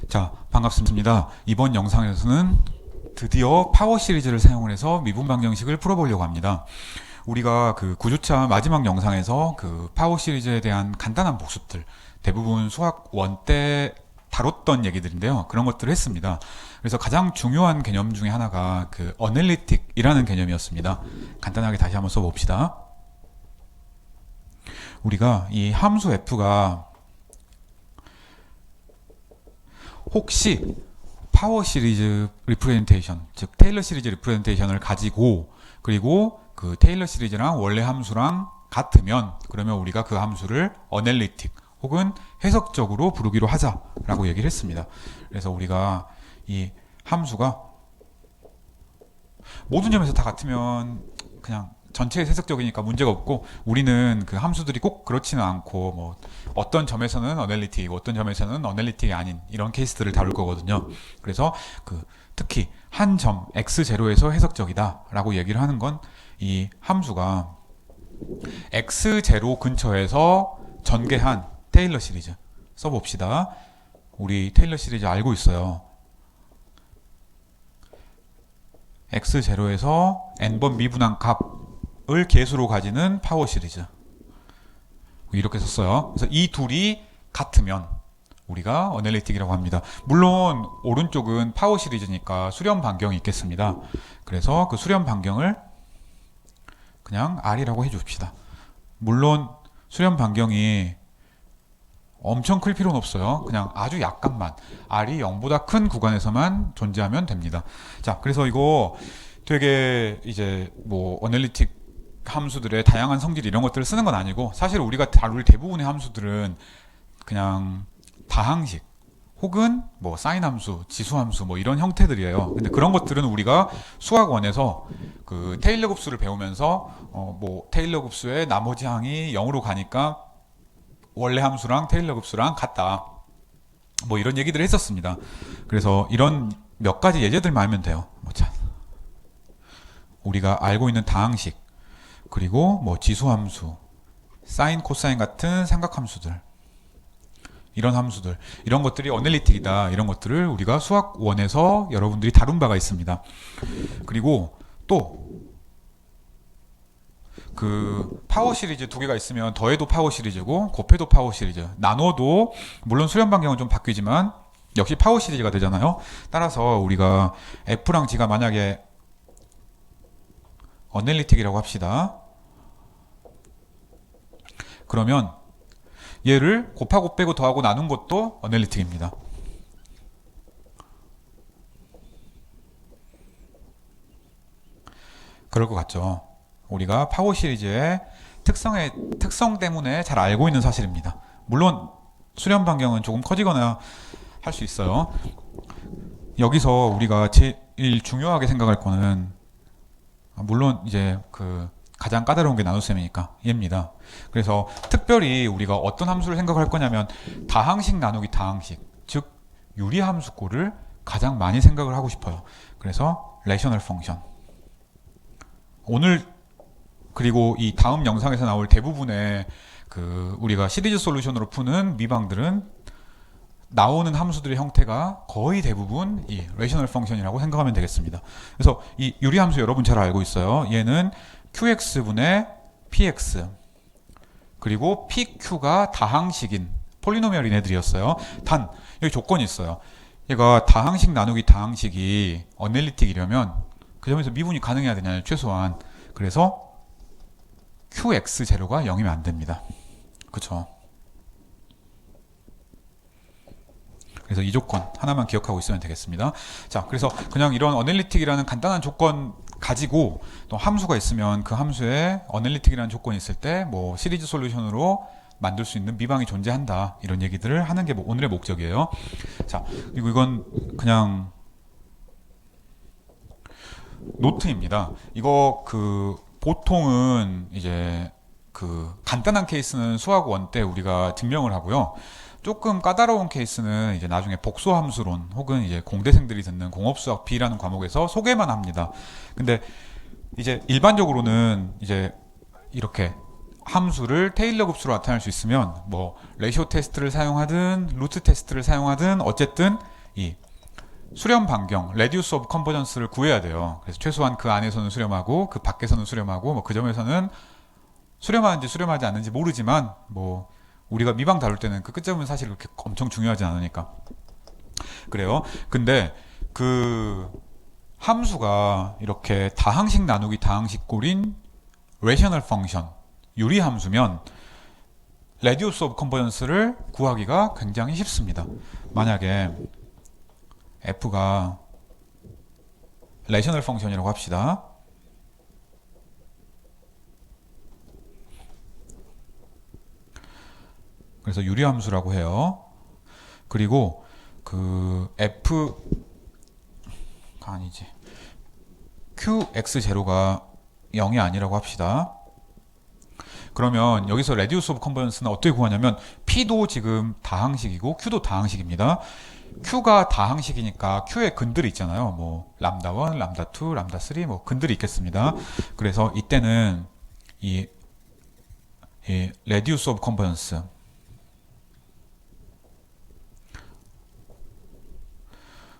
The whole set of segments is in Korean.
자, 반갑습니다. 이번 영상에서는 드디어 파워 시리즈를 사용을 해서 미분 방정식을 풀어보려고 합니다. 우리가 그 9주차 마지막 영상에서 그 파워 시리즈에 대한 간단한 복습들, 대부분 수학 1 때 다뤘던 얘기들인데요. 그런 것들을 했습니다. 그래서 가장 중요한 개념 중에 하나가 그 어널리틱이라는 개념이었습니다. 간단하게 다시 한번 써봅시다. 우리가 이 함수 f가 혹시 파워 시리즈 리프레젠테이션, 즉 테일러 시리즈 리프레젠테이션을 가지고 그리고 그 테일러 시리즈랑 원래 함수랑 같으면 그러면 우리가 그 함수를 어널리틱 혹은 해석적으로 부르기로 하자라고 얘기를 했습니다. 그래서 우리가 이 함수가 모든 점에서 다 같으면 그냥 전체에 해석적이니까 문제가 없고, 우리는 그 함수들이 꼭 그렇지는 않고 뭐 어떤 점에서는 어널리틱이고 어떤 점에서는 어널리틱이 아닌 이런 케이스들을 다룰 거거든요. 그래서 그 특히 한 점 x0에서 해석적이다 라고 얘기를 하는 건 이 함수가 x0 근처에서 전개한 테일러 시리즈 써봅시다. 우리 테일러 시리즈 알고 있어요. x0에서 n번 미분한 값을 계수로 가지는 파워 시리즈, 이렇게 썼어요. 그래서 이 둘이 같으면 우리가 어널리틱이라고 합니다. 물론 오른쪽은 파워 시리즈니까 수렴 반경이 있겠습니다. 그래서 그 수렴 반경을 그냥 R이라고 해줍시다. 물론 수렴 반경이 엄청 클 필요는 없어요. 그냥 아주 약간만, R이 0보다 큰 구간에서만 존재하면 됩니다. 자, 그래서 이거 되게 이제 뭐 어널리틱 함수들의 다양한 성질 이런 것들을 쓰는 건 아니고, 사실 우리가 다룰 대부분의 함수들은 그냥 다항식 혹은 뭐 사인 함수, 지수 함수 뭐 이런 형태들이에요. 근데 그런 것들은 우리가 수학 1에서 그 테일러 급수를 배우면서 뭐 테일러 급수의 나머지 항이 0으로 가니까 원래 함수랑 테일러 급수랑 같다, 뭐 이런 얘기들을 했었습니다. 그래서 이런 몇 가지 예제들만 알면 돼요. 뭐 자, 우리가 알고 있는 다항식, 그리고 뭐 지수함수, 사인, 코사인 같은 삼각함수들, 이런 함수들, 이런 것들이 어널리틱이다, 이런 것들을 우리가 수학 1에서 여러분들이 다룬 바가 있습니다. 그리고 또 그 파워 시리즈 두 개가 있으면 더해도 파워 시리즈고 곱해도 파워 시리즈, 나눠도 물론 수렴 반경은 좀 바뀌지만 역시 파워 시리즈가 되잖아요. 따라서 우리가 F랑 G가 만약에 어널리틱이라고 합시다. 그러면 얘를 곱하고 빼고 더하고 나눈 것도 어널리틱입니다. 그럴 것 같죠. 우리가 파워 시리즈의 특성 때문에 잘 알고 있는 사실입니다. 물론 수렴 반경은 조금 커지거나 할 수 있어요. 여기서 우리가 제일 중요하게 생각할 거는, 물론 이제 그 가장 까다로운 게 나눗셈이니까 얘입니다. 그래서 특별히 우리가 어떤 함수를 생각할 거냐면 다항식 나누기 다항식, 즉 유리함수꼴을 가장 많이 생각을 하고 싶어요. 그래서 레이셔널 펑션, 오늘 그리고 이 다음 영상에서 나올 대부분의 그 우리가 시리즈 솔루션으로 푸는 미방들은 나오는 함수들의 형태가 거의 대부분 이 레이셔널 펑션이라고 생각하면 되겠습니다. 그래서 이 유리함수 여러분 잘 알고 있어요. 얘는 qx분의 px, 그리고 pq가 다항식인 폴리노미얼인 애들이었어요. 단 여기 조건이 있어요. 얘가 다항식 나누기 다항식이 어널리틱이려면 그 점에서 미분이 가능해야 되냐요, 최소한. 그래서 qx0가 0이면 안 됩니다. 그쵸? 그래서 이 조건 하나만 기억하고 있으면 되겠습니다. 자, 그래서 그냥 이런 어널리틱이라는 간단한 조건 가지고 또 함수가 있으면 그 함수에 어널리틱이라는 조건이 있을 때 뭐 시리즈 솔루션으로 만들 수 있는 미방이 존재한다, 이런 얘기들을 하는 게 오늘의 목적이에요. 자, 그리고 이건 그냥 노트입니다. 이거 그 보통은 이제 그 간단한 케이스는 수학 1 때 우리가 증명을 하고요. 조금 까다로운 케이스는 이제 나중에 복소함수론 혹은 이제 공대생들이 듣는 공업수학 B라는 과목에서 소개만 합니다. 근데 이제 일반적으로는 이제 이렇게 함수를 테일러 급수로 나타낼 수 있으면 뭐 레이쇼 테스트를 사용하든 루트 테스트를 사용하든 어쨌든 이 수렴 반경, 레디우스 오브 컨버전스를 구해야 돼요. 그래서 최소한 그 안에서는 수렴하고 그 밖에서는 수렴하고 뭐 그 점에서는 수렴하는지 수렴하지 않는지 모르지만 뭐 우리가 미방 다룰 때는 그 끝점은 사실 그렇게 엄청 중요하지 않으니까 그래요. 근데 그 함수가 이렇게 다항식 나누기 다항식 꼴인 레셔널 펑션 유리 함수면 레디우스 오브 컨버전스를 구하기가 굉장히 쉽습니다. 만약에 f가 레셔널 펑션이라고 합시다. 그래서 유리함수라고 해요. 그리고 그 f가 아니지 qx0가 0이 아니라고 합시다. 그러면 여기서 레디우스 오브 컨버전스는 어떻게 구하냐면 p도 지금 다항식이고 q도 다항식입니다. q가 다항식이니까 q에 근들이 있잖아요. 뭐 람다 1, 람다 2, 람다 3 뭐 근들이 있겠습니다. 그래서 이때는 이 레디우스 오브 컨버전스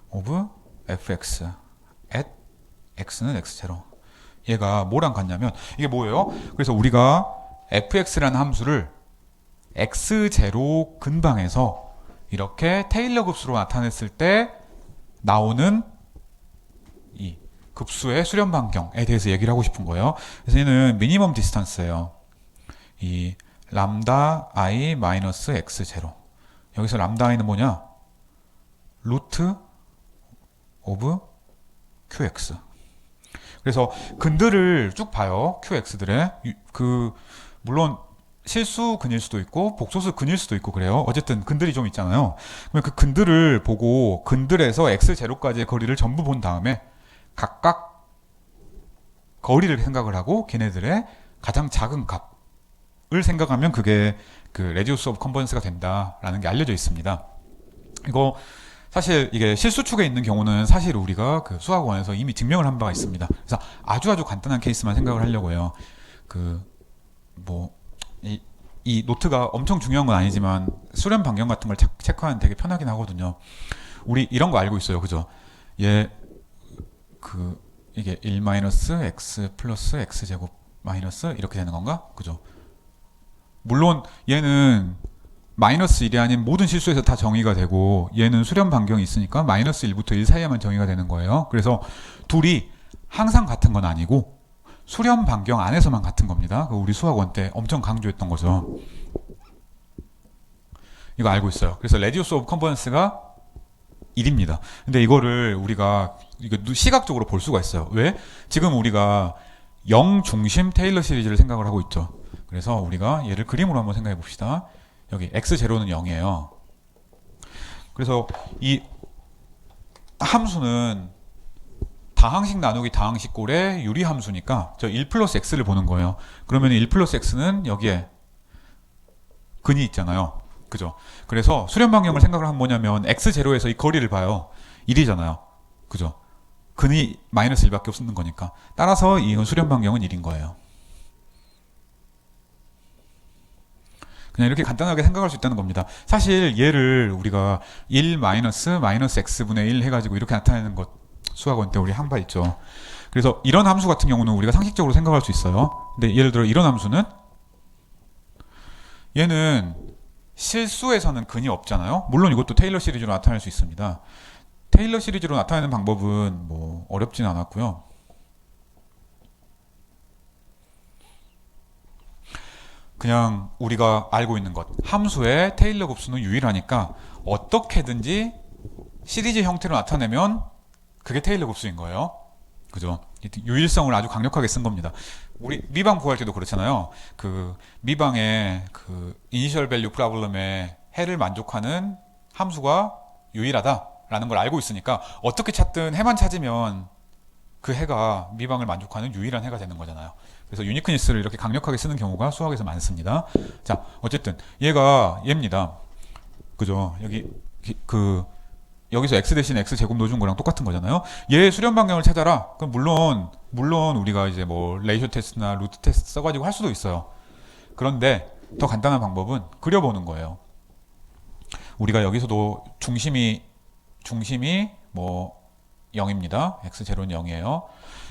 오브 fx at x는 x0 얘가 뭐랑 같냐면 이게 뭐예요? 그래서 우리가 fx라는 함수를 x0 근방에서 이렇게 테일러 급수로 나타냈을 때 나오는 이 급수의 수렴 반경에 대해서 얘기를 하고 싶은 거예요. 그래서 얘는 미니멈 디스턴스예요. 이 람다 i 마이너스 x0 여기서 람다 i는 뭐냐? 루트 오브 qx. 그래서 근들을 쭉 봐요. qx들의 그 물론 실수 근일 수도 있고 복소수 근일 수도 있고 그래요. 어쨌든 근들이 좀 있잖아요. 그러면 그 근들을 보고 근들에서 x0까지의 거리를 전부 본 다음에 각각 거리를 생각을 하고 걔네들의 가장 작은 값을 생각하면 그게 그 레디우스 오브 컨버전스가 된다라는 게 알려져 있습니다. 이거 사실 이게 실수축에 있는 경우는 사실 우리가 그 수학원에서 이미 증명을 한 바가 있습니다. 그래서 아주 간단한 케이스만 생각을 하려고 해요. 그 뭐 이 노트가 엄청 중요한 건 아니지만 수렴 반경 같은 걸 체크하는 되게 편하긴 하거든요. 우리 이런 거 알고 있어요. 그죠? 얘 그 이게 1-x 플러스 x제곱 마이너스 이렇게 되는 건가? 그죠? 물론 얘는 마이너스 1이 아닌 모든 실수에서 다 정의가 되고 얘는 수렴 반경이 있으니까 마이너스 1부터 1 사이에만 정의가 되는 거예요. 그래서 둘이 항상 같은 건 아니고 수렴 반경 안에서만 같은 겁니다. 우리 수학원 때 엄청 강조했던 거죠. 이거 알고 있어요. 그래서 레디우스 오브 컨버전스가 1입니다. 근데 이거를 우리가 이거 시각적으로 볼 수가 있어요. 왜? 지금 우리가 0 중심 테일러 시리즈를 생각을 하고 있죠. 그래서 우리가 얘를 그림으로 한번 생각해 봅시다. 여기 x0는 0이에요. 그래서 이 함수는 다항식 나누기 다항식 꼴의 유리 함수니까 저 1 플러스 x를 보는 거예요. 그러면 1 플러스 x는 여기에 근이 있잖아요. 그죠? 그래서 수렴 반경을 생각을 하면 뭐냐면 x0에서 이 거리를 봐요. 1이잖아요. 그죠? 근이 마이너스 1밖에 없는 거니까. 따라서 이 수렴 반경은 1인 거예요. 그냥 이렇게 간단하게 생각할 수 있다는 겁니다. 사실 얘를 우리가 1 마이너스 x분의 1 해가지고 이렇게 나타내는 것 수학원 때 우리 한 바 있죠. 그래서 이런 함수 같은 경우는 우리가 상식적으로 생각할 수 있어요. 근데 예를 들어 이런 함수는 얘는 실수에서는 근이 없잖아요. 물론 이것도 테일러 시리즈로 나타낼 수 있습니다. 테일러 시리즈로 나타내는 방법은 뭐 어렵진 않았고요. 그냥 우리가 알고 있는 것 함수의 테일러 급수는 유일하니까 어떻게든지 시리즈 형태로 나타내면 그게 테일러 급수인 거예요. 그죠? 유일성을 아주 강력하게 쓴 겁니다. 우리 미방 구할 때도 그렇잖아요. 그 미방의 그 이니셜 밸류 프로블럼의 해를 만족하는 함수가 유일하다라는 걸 알고 있으니까 어떻게 찾든 해만 찾으면 그 해가 미방을 만족하는 유일한 해가 되는 거잖아요. 그래서 유니크니스를 이렇게 강력하게 쓰는 경우가 수학에서 많습니다. 자, 어쨌든 얘입니다. 그죠? 여기서 x 대신 x 제곱 넣어준 거랑 똑같은 거잖아요. 얘 수렴 반경을 찾아라. 그럼 물론 우리가 이제 뭐 레이쇼 테스트나 루트 테스트 써가지고 할 수도 있어요. 그런데 더 간단한 방법은 그려보는 거예요. 우리가 여기서도 중심이 뭐 0입니다. x0는 0이에요.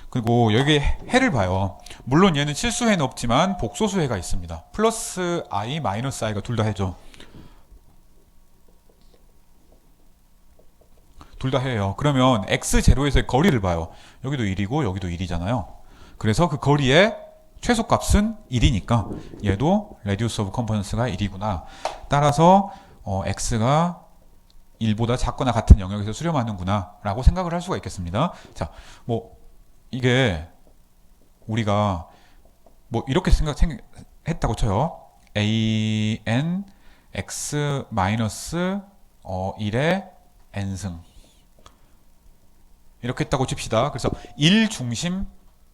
그리고 여기 해를 봐요. 물론 얘는 실수해는 없지만 복소수해가 있습니다. 플러스 i 마이너스 i가 둘 다 해죠. 둘 다 해요. 그러면 x0에서의 거리를 봐요. 여기도 1이고 여기도 1이잖아요. 그래서 그 거리의 최소값은 1이니까 얘도 radius of components가 1이구나. 따라서 x가 1보다 작거나 같은 영역에서 수렴하는구나 라고 생각을 할 수가 있겠습니다. 자, 뭐 이게 우리가 뭐 이렇게 생각했다고 쳐요. an x 마이너스 1의 n승 이렇게 했다고 칩시다. 그래서 1중심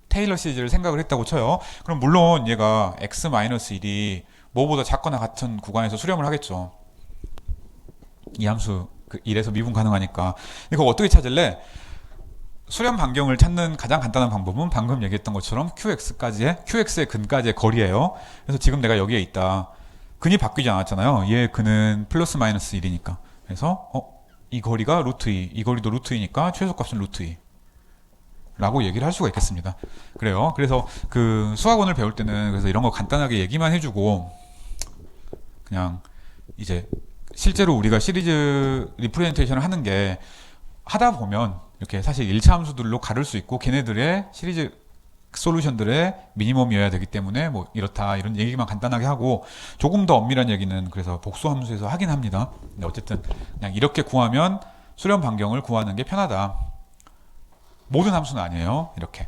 테일러 시리즈를 생각을 했다고 쳐요. 그럼 물론 얘가 x-1이 뭐보다 작거나 같은 구간에서 수렴을 하겠죠. 이 함수 1에서 미분 가능하니까. 이거 어떻게 찾을래? 수렴 반경을 찾는 가장 간단한 방법은 방금 얘기했던 것처럼 qx의 근까지의 거리예요. 그래서 지금 내가 여기에 있다. 근이 바뀌지 않았잖아요. 얘 근은 플러스 마이너스 1이니까. 그래서 이 거리가 루트 2, 이 거리도 루트 2니까 최소값은 루트 2 라고 얘기를 할 수가 있겠습니다. 그래요. 그래서 그 수학원을 배울 때는 그래서 이런 거 간단하게 얘기만 해주고 그냥 이제 실제로 우리가 시리즈 리프레젠테이션을 하는 게 하다 보면 이렇게 사실 1차 함수들로 가를 수 있고 걔네들의 시리즈 솔루션들의 미니멈이어야 되기 때문에 뭐 이렇다 이런 얘기만 간단하게 하고 조금 더 엄밀한 얘기는 그래서 복수 함수에서 하긴 합니다. 근데 어쨌든 그냥 이렇게 구하면 수렴 반경을 구하는 게 편하다. 모든 함수는 아니에요. 이렇게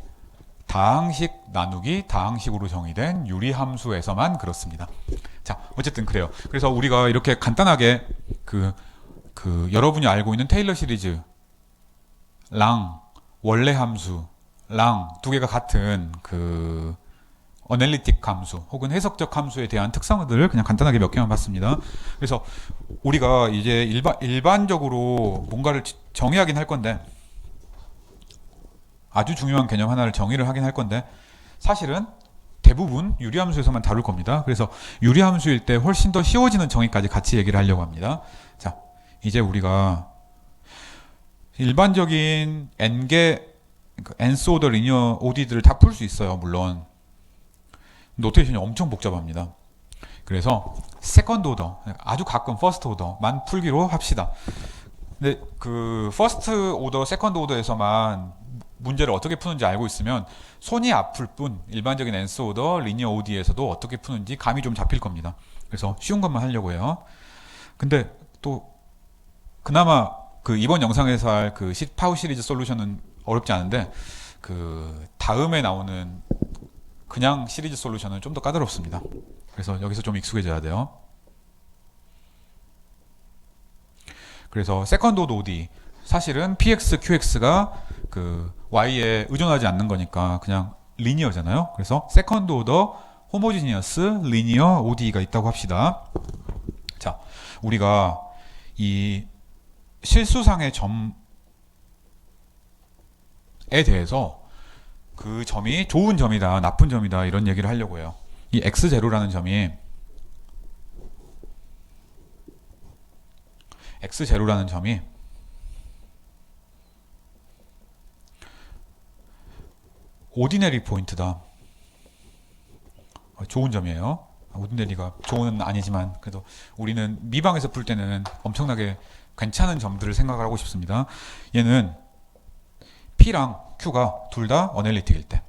다항식 나누기 다항식으로 정의된 유리 함수에서만 그렇습니다. 자, 어쨌든 그래요. 그래서 우리가 이렇게 간단하게 그 여러분이 알고 있는 테일러 시리즈랑 원래 함수랑 두 개가 같은 그 어널리틱 함수 혹은 해석적 함수에 대한 특성들을 그냥 간단하게 몇 개만 봤습니다. 그래서 우리가 이제 일반적으로 뭔가를 정의하긴 할 건데 아주 중요한 개념 하나를 정의를 하긴 할 건데 사실은 대부분 유리함수에서만 다룰 겁니다. 그래서 유리함수일 때 훨씬 더 쉬워지는 정의까지 같이 얘기를 하려고 합니다. 자, 이제 우리가 일반적인 n개 nth 오더 리니어 OD들을 다 풀 수 있어요. 물론 노테이션이 엄청 복잡합니다. 그래서 세컨드 오더 아주 가끔 퍼스트 오더만 풀기로 합시다. 근데 그 퍼스트 오더, 세컨드 오더에서만 문제를 어떻게 푸는지 알고 있으면 손이 아플 뿐 일반적인 nth 오더 리니어 OD에서도 어떻게 푸는지 감이 좀 잡힐 겁니다. 그래서 쉬운 것만 하려고 해요. 근데 또 그나마 그 이번 영상에서 할 그 파워 시리즈 솔루션은 어렵지 않은데 그 다음에 나오는 그냥 시리즈 솔루션은 좀 더 까다롭습니다. 그래서 여기서 좀 익숙해져야 돼요. 그래서 세컨드 오더 OD 사실은 PX, QX가 그 Y에 의존하지 않는 거니까 그냥 리니어잖아요. 그래서 세컨드 오더 호모지니어스 리니어 ODE가 있다고 합시다. 자, 우리가 이 실수상의 점에 대해서 그 점이 좋은 점이다, 나쁜 점이다 이런 얘기를 하려고 해요. 이 X0라는 점이 오디너리 포인트다. 좋은 점이에요. 오디너리가 좋은 아니지만 그래도 우리는 미방에서 풀 때는 엄청나게 괜찮은 점들을 생각을 하고 싶습니다. 얘는 P랑 Q가 둘 다 어널리틱일 때.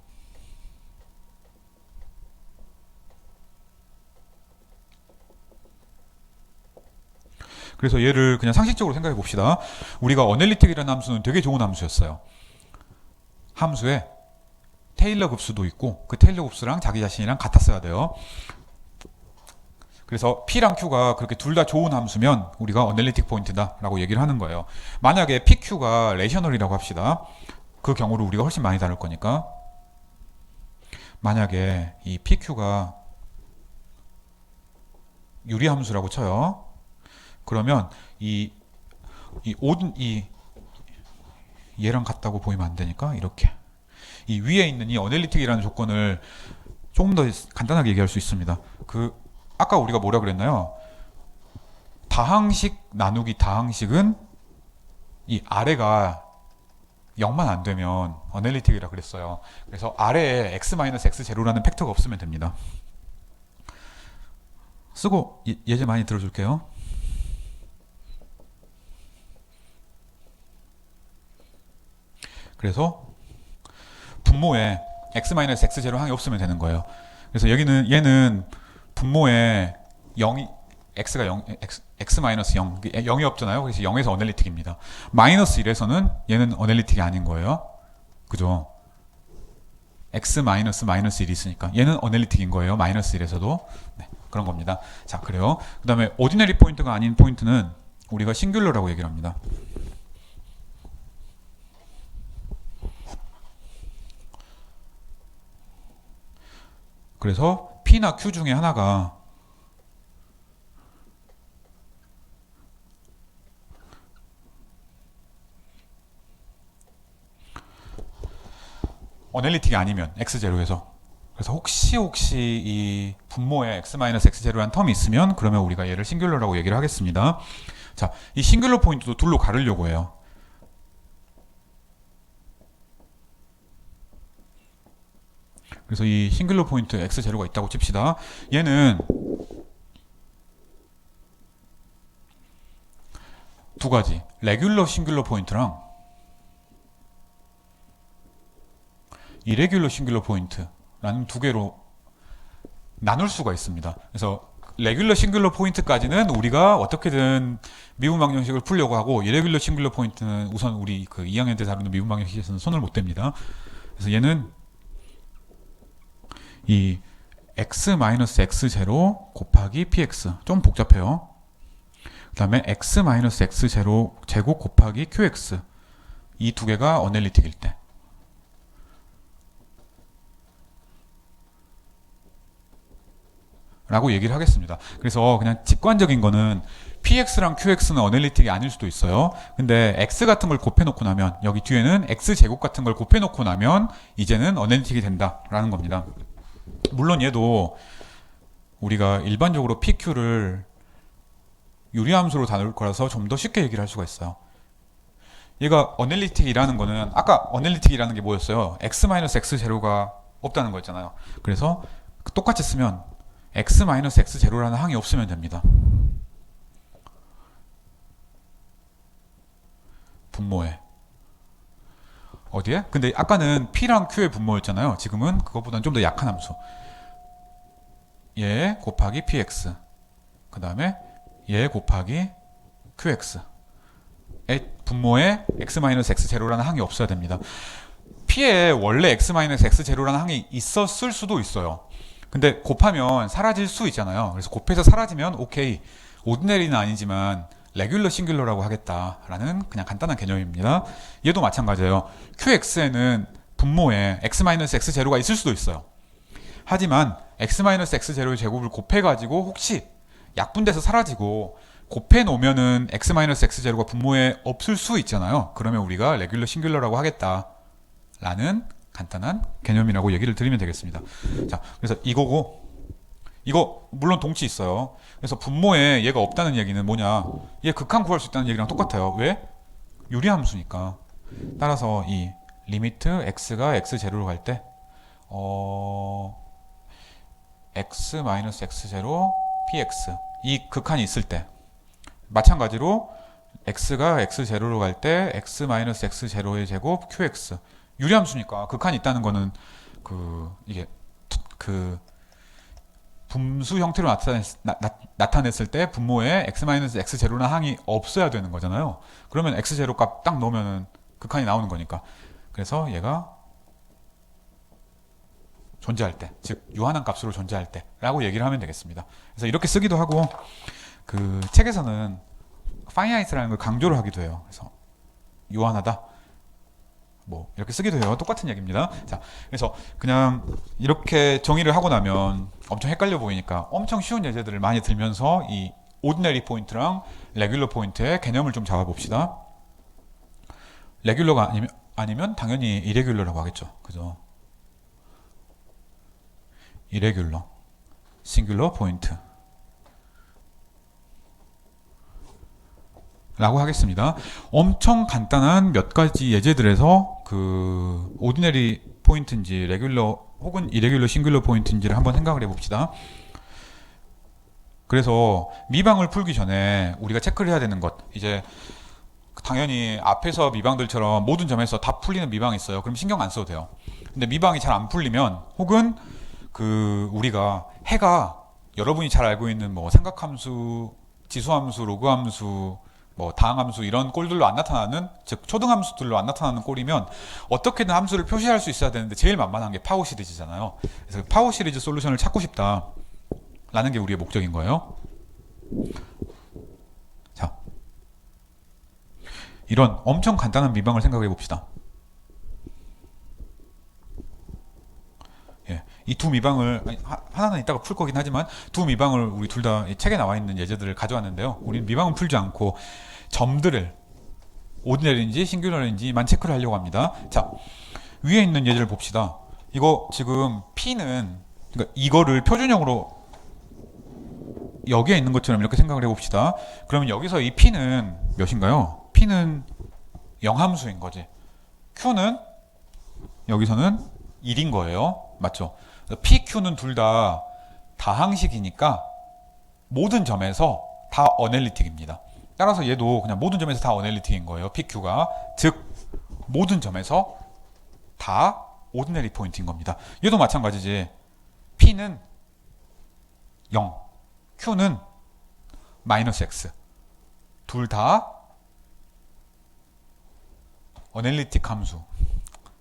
그래서 얘를 그냥 상식적으로 생각해 봅시다. 우리가 어널리틱이라는 함수는 되게 좋은 함수였어요. 함수에 테일러 급수도 있고 그 테일러 급수랑 자기 자신이랑 같았어야 돼요. 그래서 P랑 Q가 그렇게 둘 다 좋은 함수면 우리가 어널리틱 포인트다 라고 얘기를 하는 거예요. 만약에 PQ가 레이셔널이라고 합시다. 그 경우를 우리가 훨씬 많이 다룰 거니까 만약에 이 PQ가 유리함수라고 쳐요. 그러면 이 얘랑 같다고 보이면 안 되니까 이렇게 이 위에 있는 이 어널리틱이라는 조건을 조금 더 간단하게 얘기할 수 있습니다. 그 아까 우리가 뭐라 그랬나요? 다항식 나누기 다항식은 이 아래가 0만 안 되면 어널리틱이라 그랬어요. 그래서 아래에 x-x0라는 팩터가 없으면 됩니다. 쓰고 예제 많이 들어줄게요. 그래서 분모에 x-x0 항이 없으면 되는 거예요. 그래서 여기는 얘는 분모에 0이 x가 0, x-0, 0이 없잖아요. 그래서 0에서 어널리틱입니다. 마이너스 1에서는 얘는 어널리틱이 아닌 거예요. 그죠? x 마이너스 1이 있으니까 얘는 어널리틱인 거예요. 마이너스 1에서도. 네, 그런 겁니다. 자, 그래요. 그 다음에 오디너리 포인트가 아닌 포인트는 우리가 싱귤러라고 얘기를 합니다. 그래서 P나 Q 중에 하나가 어널리틱이 아니면 x0에서 그래서 혹시 이 분모에 x-x0라는 텀이 있으면 그러면 우리가 얘를 싱귤러라고 얘기를 하겠습니다. 자, 이 싱귤러 포인트도 둘로 가르려고 해요. 그래서 이 싱귤러 포인트 x0가 있다고 칩시다. 얘는 두 가지 레귤러 싱귤러 포인트랑 이레귤러 싱귤러 포인트라는 두 개로 나눌 수가 있습니다. 그래서 레귤러 싱귤러 포인트까지는 우리가 어떻게든 미분방 형식을 풀려고 하고 이레귤러 싱귤러 포인트는 우선 우리 그 2학년 때 다루는 미분방 형식에서는 손을 못 댑니다. 그래서 얘는 이 x-x0 곱하기 px 좀 복잡해요. 그 다음에 x-x0 제곱 곱하기 qx 이 두 개가 어널리틱일 때 라고 얘기를 하겠습니다. 그래서 그냥 직관적인 거는 px랑 qx는 어널리틱이 아닐 수도 있어요. 근데 x 같은 걸 곱해놓고 나면 여기 뒤에는 x제곱 같은 걸 곱해놓고 나면 이제는 어널리틱이 된다라는 겁니다. 물론 얘도 우리가 일반적으로 pq를 유리함수로 다룰 거라서 좀 더 쉽게 얘기를 할 수가 있어요. 얘가 어널리틱이라는 거는 아까 어널리틱이라는 게 뭐였어요? x-x0가 없다는 거였잖아요. 그래서 똑같이 쓰면 x-x0라는 항이 없으면 됩니다. 분모에 어디에? 근데 아까는 P랑 Q의 분모였잖아요. 지금은 그것보다는 좀 더 약한 함수 얘 곱하기 PX 그 다음에 얘 곱하기 QX 의 분모에 x-x0라는 항이 없어야 됩니다. P에 원래 x-x0라는 항이 있었을 수도 있어요. 근데 곱하면 사라질 수 있잖아요. 그래서 곱해서 사라지면 오케이 오디너리는 아니지만 레귤러 싱귤러라고 하겠다라는 그냥 간단한 개념입니다. 얘도 마찬가지예요. QX에는 분모에 x-x0가 있을 수도 있어요. 하지만 x-x0의 제곱을 곱해가지고 혹시 약분돼서 사라지고 곱해 놓으면은 x-x0가 분모에 없을 수 있잖아요. 그러면 우리가 레귤러 싱귤러라고 하겠다라는 간단한 개념이라고 얘기를 드리면 되겠습니다. 자, 그래서 이거고 이거 물론 동치 있어요. 그래서 분모에 얘가 없다는 얘기는 뭐냐? 얘 극한 구할 수 있다는 얘기랑 똑같아요. 왜? 유리함수니까. 따라서 이 리미트 x가 x0로 갈 때 x-x0 px 이 극한이 있을 때 마찬가지로 x가 x0로 갈 때 x-x0의 제곱 qx 유리함수니까 극한이 있다는 거는 이게 분수 형태로 나타냈을 때 분모에 x-x0라는 항이 없어야 되는 거잖아요. 그러면 x0 값 딱 넣으면 극한이 나오는 거니까. 그래서 얘가 존재할 때, 즉 유한한 값으로 존재할 때라고 얘기를 하면 되겠습니다. 그래서 이렇게 쓰기도 하고 그 책에서는 finite라는 걸 강조를 하기도 해요. 그래서 유한하다. 뭐 이렇게 쓰기도 해요. 똑같은 얘기입니다. 자, 그래서 그냥 이렇게 정의를 하고 나면 엄청 헷갈려 보이니까 엄청 쉬운 예제들을 많이 들면서 이 오디너리 포인트랑 레귤러 포인트의 개념을 좀 잡아봅시다. 레귤러가 아니면 당연히 이레귤러라고 하겠죠. 그죠? 이레귤러. 싱귤러 포인트 라고 하겠습니다. 엄청 간단한 몇 가지 예제들에서 그 오디너리 포인트인지 레귤러 혹은 이레귤러 싱귤러 포인트인지를 한번 생각을 해봅시다. 그래서 미방을 풀기 전에 우리가 체크를 해야 되는 것, 이제 당연히 앞에서 미방들처럼 모든 점에서 다 풀리는 미방이 있어요. 그럼 신경 안 써도 돼요. 근데 미방이 잘 안 풀리면, 혹은 그 우리가 해가 여러분이 잘 알고 있는 뭐 삼각함수, 지수함수, 로그함수, 뭐 다항함수 이런 꼴들로 안 나타나는, 즉 초등함수들로 안 나타나는 꼴이면 어떻게든 함수를 표시할 수 있어야 되는데 제일 만만한 게 파워 시리즈잖아요. 그래서 파워 시리즈 솔루션을 찾고 싶다라는 게 우리의 목적인 거예요. 자, 이런 엄청 간단한 미방을 생각해 봅시다. 예, 이 두 미방을, 하나는 이따가 풀 거긴 하지만 두 미방을 우리 둘 다 책에 나와 있는 예제들을 가져왔는데요. 우리는 미방은 풀지 않고 점들을 오디너리인지 싱귤러인지만 체크를 하려고 합니다. 자, 위에 있는 예제를 봅시다. 이거 지금 P는, 그러니까 이거를 표준형으로 여기에 있는 것처럼 이렇게 생각을 해봅시다. 그러면 여기서 이 P는 몇인가요? P는 영함수인 거지. Q는 여기서는 1인 거예요. 맞죠? P, Q는 둘 다 다항식이니까 모든 점에서 다 어널리틱입니다. 따라서 얘도 그냥 모든 점에서 다 어널리틱인 거예요. P, Q가. 즉 모든 점에서 다 오디너리 포인트인 겁니다. 얘도 마찬가지지. P는 0, Q는 마이너스 X. 둘 다 어널리틱 함수.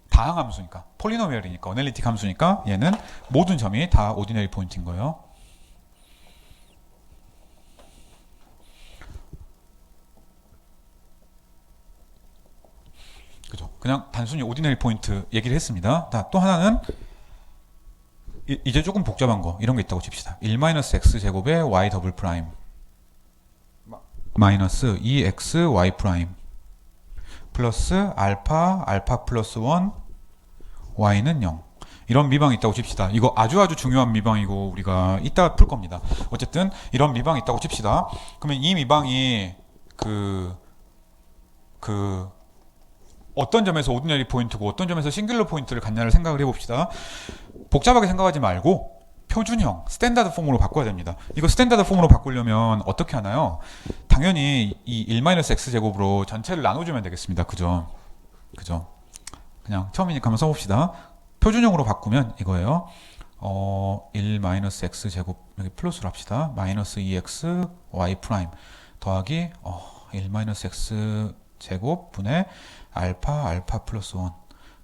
다항 함수니까, 폴리노미얼이니까, 어널리틱 함수니까 얘는 모든 점이 다 오디너리 포인트인 거예요. 그죠? 그냥 단순히 오디너리 포인트 얘기를 했습니다. 또 하나는 이제 조금 복잡한 거, 이런 게 있다고 칩시다. 1-x 제곱의 y 더블 프라임 마이너스 2x y 프라임 플러스 알파 플러스 1 y는 0. 이런 미방이 있다고 칩시다. 이거 아주 중요한 미방이고 우리가 이따 풀 겁니다. 어쨌든 이런 미방이 있다고 칩시다. 그러면 이 미방이 어떤 점에서 오디너리 포인트고 어떤 점에서 싱귤러 포인트를 갖냐를 생각을 해봅시다. 복잡하게 생각하지 말고 표준형, 스탠다드 폼으로 바꿔야 됩니다. 이거 스탠다드 폼으로 바꾸려면 어떻게 하나요? 당연히 이 1-x 제곱으로 전체를 나눠주면 되겠습니다. 그죠? 그냥 처음이니까 한번 써봅시다. 표준형으로 바꾸면 이거예요. 1-x 제곱, 여기 플러스로 합시다. 마이너스 2x y 프라임 더하기 1-x 제곱 분의 알파 플러스 1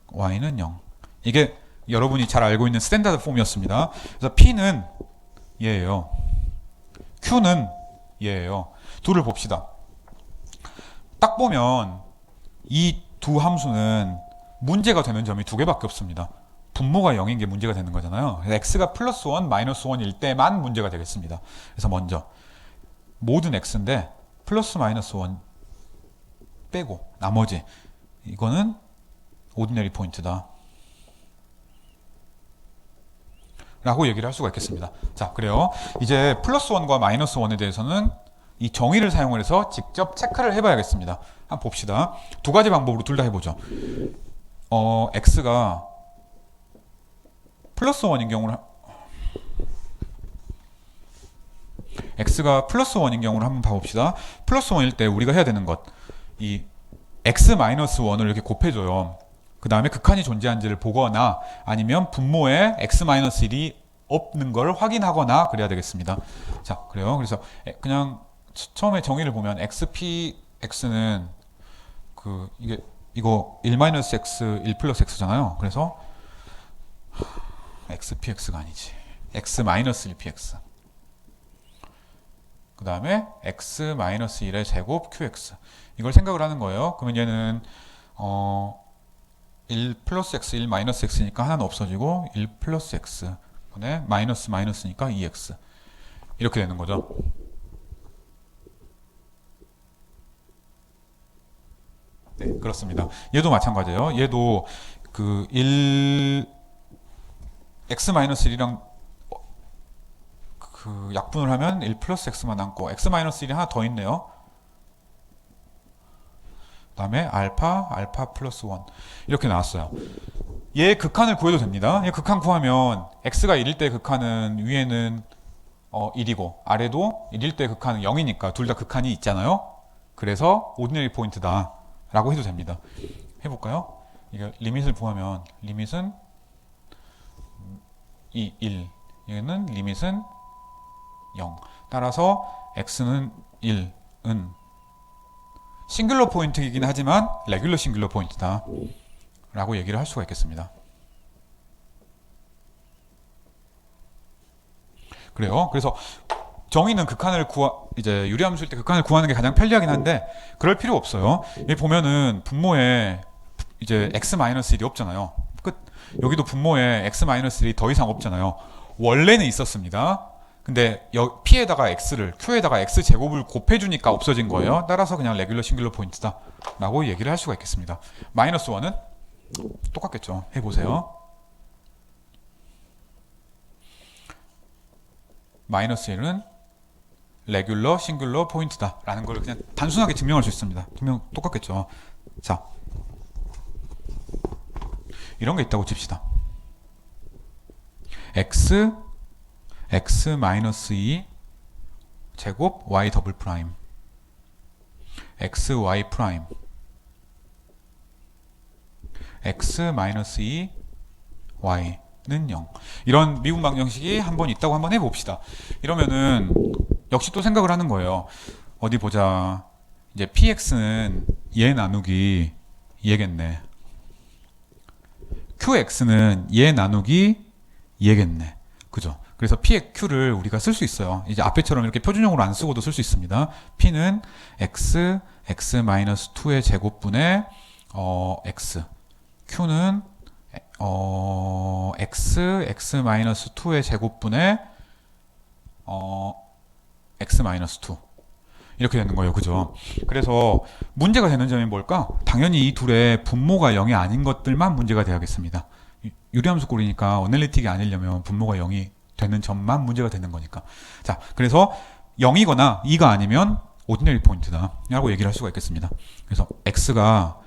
y는 0. 이게 여러분이 잘 알고 있는 스탠다드 폼이었습니다. 그래서 P는 얘예요. Q는 얘예요. 둘을 봅시다. 딱 보면 이 두 함수는 문제가 되는 점이 두 개밖에 없습니다. 분모가 0인 게 문제가 되는 거잖아요. x가 플러스 1, 마이너스 1일 때만 문제가 되겠습니다. 그래서 먼저 모든 x인데 플러스 마이너스 1 빼고 나머지 이거는 오디너리 포인트다 라고 얘기를 할 수가 있겠습니다. 자, 그래요. 이제 플러스 1과 마이너스 1에 대해서는 이 정의를 사용을 해서 직접 체크를 해봐야겠습니다. 한번 봅시다. 두 가지 방법으로 둘 다 해보죠. x가 플러스 1인 경우를 한번 봐봅시다. 플러스 1일 때 우리가 해야 되는 것, 이 x-1을 이렇게 곱해줘요. 그 다음에 극한이 존재한지를 보거나 아니면 분모에 x-1이 없는 걸 확인하거나 그래야 되겠습니다. 자, 그래요. 그래서 그냥 처음에 정의를 보면 xpx는 이거 1-x 1 플러스 x잖아요. 그래서 xpx가 아니지, x-1px 그 다음에 x-1의 제곱 qx, 이걸 생각을 하는 거예요. 그러면 얘는 1 플러스 x 1 마이너스 x니까 하나는 없어지고 1 플러스 x 분의 마이너스니까 2x 이렇게 되는 거죠. 네, 그렇습니다. 얘도 마찬가지예요. 얘도 x-1이랑 그 약분을 하면 1 플러스 x만 남고 x 마이너스 1이 하나 더 있네요. 그 다음에 알파 플러스 1 이렇게 나왔어요. 얘 극한을 구해도 됩니다. 얘 극한 구하면 x가 1일 때 극한은 위에는 1이고 아래도 1일 때 극한은 0이니까 둘 다 극한이 있잖아요. 그래서 오디너리 포인트다 라고 해도 됩니다. 해볼까요? 이게 리밋을 구하면 리밋은 1 얘는 리밋은 0 따라서 x는 1은 싱글러 포인트이긴 하지만 레귤러 싱글러 포인트다 라고 얘기를 할 수가 있겠습니다. 그래요. 그래서 정의는 극한을 이제 유리함수일 때 극한을 구하는 게 가장 편리하긴 한데 그럴 필요 없어요. 여기 보면은 분모에 이제 x-1이 없잖아요. 끝. 여기도 분모에 x-1이 더 이상 없잖아요. 원래는 있었습니다. 근데 p에다가 x를 q에다가 x 제곱을 곱해주니까 없어진 거예요. 따라서 그냥 레귤러 싱글러 포인트다 라고 얘기를 할 수가 있겠습니다. 마이너스 1은 똑같겠죠. 해보세요. 마이너스 1은 레귤러 싱글러 포인트다 라는 걸 그냥 단순하게 증명할 수 있습니다. 분명 똑같겠죠. 자, 이런 게 있다고 칩시다. x 마이너스 2 제곱 y 더블 프라임 xy 프라임 x 마이너스 2 y는 0 이런 미분 방정식이 한번 있다고 한번 해봅시다. 이러면은 역시 또 생각을 하는 거예요. 어디 보자. 이제 px는 얘 나누기 얘겠네. qx는 얘 나누기 얘겠네. 그죠? 그래서 p의 q를 우리가 쓸 수 있어요. 이제 앞에처럼 이렇게 표준형으로 안 쓰고도 쓸 수 있습니다. p는 x-2의 제곱분의 x q는 x-2의 제곱분의 x-2 이렇게 되는 거예요. 그죠? 그래서 문제가 되는 점이 뭘까? 당연히 이 둘의 분모가 0이 아닌 것들만 문제가 돼야겠습니다. 유리함수 꼴이니까 어널리틱이 아니려면 분모가 0이 되는 점만 문제가 되는 거니까. 자, 그래서 0이거나 2가 아니면 오디너리 포인트다 라고 얘기를 할 수가 있겠습니다. 그래서 x가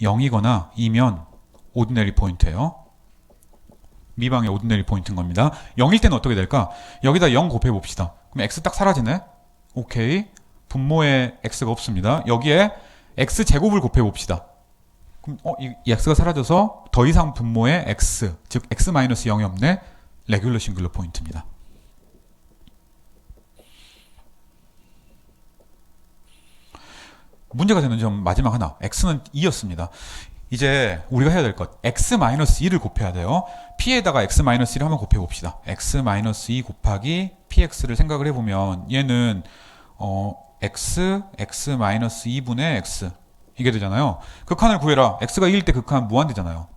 0이거나 2면 오디너리 포인트예요. 미방의 오디너리 포인트인 겁니다. 0일 때는 어떻게 될까? 여기다 0 곱해 봅시다. 그럼 x 딱 사라지네. 오케이. 분모에 x가 없습니다. 여기에 x 제곱을 곱해 봅시다. 그럼 이 x가 사라져서 더 이상 분모에 x, 즉 x-0이 없네. 레귤러 싱글러 포인트입니다. 문제가 되는 점 마지막 하나. x는 2였습니다. 이제 우리가 해야 될 것. x-2를 곱해야 돼요. p에다가 x-1을 한번 곱해 봅시다. x-2 곱하기 px를 생각을 해보면 얘는 x-2분의 x 이게 되잖아요. 극한을 구해라. x가 2일 때 극한 무한대잖아요.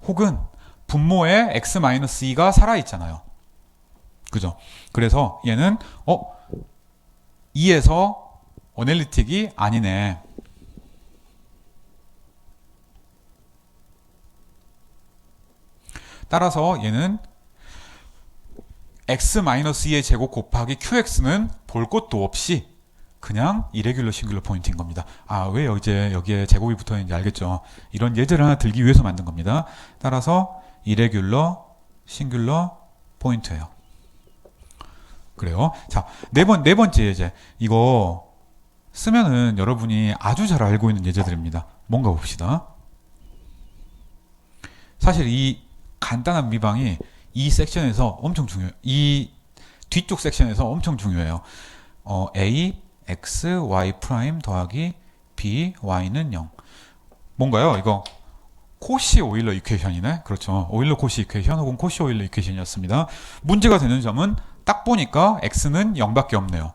혹은 분모에 x-2가 살아있잖아요. 그죠? 그래서 얘는 2에서 어널리틱이 아니네. 따라서 얘는 x-2의 제곱 곱하기 qx는 볼 것도 없이 그냥 이레귤러 싱글러 포인트인 겁니다. 아, 왜 여기에 제곱이 붙어 있는지 알겠죠? 이런 예제를 하나 들기 위해서 만든 겁니다. 따라서 이레귤러 싱글러 포인트예요. 그래요. 자, 네 번째 예제. 이거 쓰면은 여러분이 아주 잘 알고 있는 예제들입니다. 뭔가 봅시다. 사실 이 간단한 미방이 이 섹션에서 엄청 중요해요. 이 뒤쪽 섹션에서 엄청 중요해요. a x y 프라임 더하기 b y는 0. 뭔가요? 이거 코시 오일러 이퀘이션이네. 그렇죠. 오일러 코시 이퀘이션 혹은 코시 오일러 이퀘이션이었습니다. 문제가 되는 점은 딱 보니까 x는 0밖에 없네요.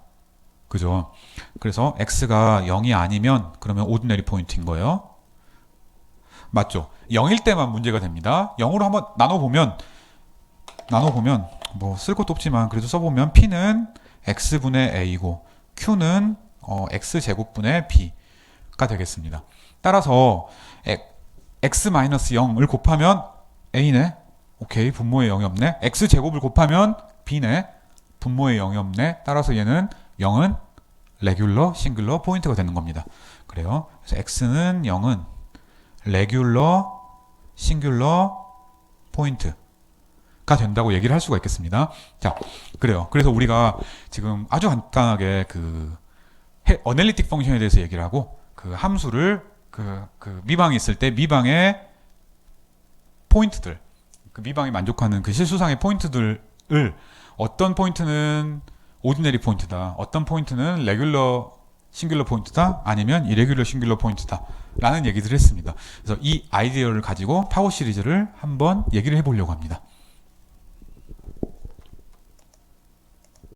그죠? 그래서 x가 0이 아니면 그러면 오디너리 포인트인 거예요. 맞죠? 0일 때만 문제가 됩니다. 0으로 한번 나눠보면 뭐 쓸 것도 없지만 그래도 써보면 p는 x분의 a이고 q는 x제곱분의 b가 되겠습니다. 따라서 x-0을 곱하면 a네. 오케이. 분모에 0이 없네. x제곱을 곱하면 b네. 분모에 0이 없네. 따라서 얘는 0은 레귤러, 싱귤러, 포인트가 되는 겁니다. 그래요. 그래서 x는 0은 레귤러, 싱귤러, 포인트가 된다고 얘기를 할 수가 있겠습니다. 자, 그래요. 그래서 우리가 지금 아주 간단하게 그 어널리틱 펑션에 대해서 얘기를 하고 그 함수를 그 미방이 있을 때 미방의 포인트들, 그 미방이 만족하는 그 실수상의 포인트들을 어떤 포인트는 오디너리 포인트다, 어떤 포인트는 레귤러 싱귤러 포인트다, 아니면 이레귤러 싱귤러 포인트다 라는 얘기들을 했습니다. 그래서 이 아이디어를 가지고 파워 시리즈를 한번 얘기를 해보려고 합니다.